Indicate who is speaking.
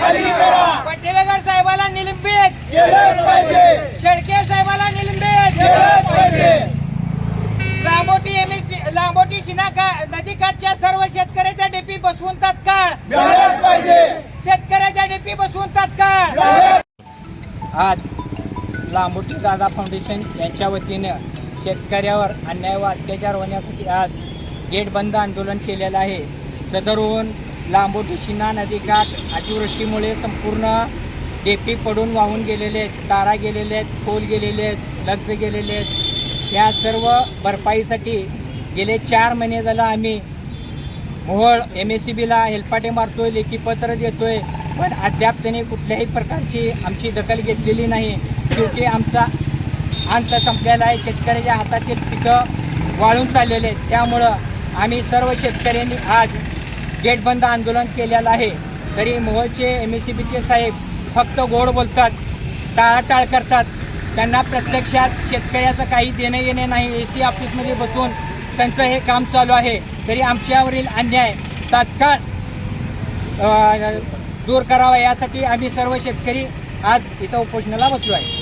Speaker 1: खाली करा.
Speaker 2: पटेलगर साहेबाला निलंबित
Speaker 1: केलंच पाहिजे.
Speaker 2: शेळके साहेबाला निलंबित
Speaker 1: केलंच पाहिजे.
Speaker 2: लांबोटी नदीकाठच्या सर्व शेतकऱ्याच्या डीपी बसवून तात्काळ
Speaker 1: झालंच पाहिजे.
Speaker 2: शेतकऱ्याच्या डीपी बसवून तात्काळ.
Speaker 1: झालंच.
Speaker 2: आज लांबोटी दादा फाउंडेशन यांच्या वतीनं शेतकऱ्यावर अन्याय व अत्याचार होण्यासाठी आज गेट बंद आंदोलन केलेलं आहे. सदरहून लांबोटी शिना नदीकाठ अतिवृष्टीमुळे संपूर्ण डेपी पडून वाहून गेलेले आहेत, तारा गेलेले आहेत, पोल गेलेले आहेत, लक्ष गेलेले आहेत. या सर्व भरपाईसाठी गेले 4 महिने झालं आम्ही मोहोळ MSCBला हेलपाटे मारतोय, लेखी पत्र देतोय, पण अद्याप त्यांनी कुठल्याही प्रकारची आमची दखल घेतलेली नाही. शेवटी आमचा अंत संपलेला आहे. शेतकऱ्याच्या हातातील पिकं वाळून चाललेले आहेत. त्यामुळं आम्ही सर्व शेतकऱ्यांनी आज गेट बंद आंदोलन केलेलं आहे. तरी मोहोळचे MSCBचे साहेब फक्त गोड बोलतात, टाळाटाळ करतात. त्यांना प्रत्यक्षात शेतकऱ्याचं काही देणं येणे नाही. AC ऑफिसमध्ये बसून त्यांचं हे काम चालू आहे. तरी आमच्यावरील अन्याय तात्काळ दूर करावा यासाठी आम्ही सर्व शेतकरी आज इथं उपोषणाला बसलो आहे.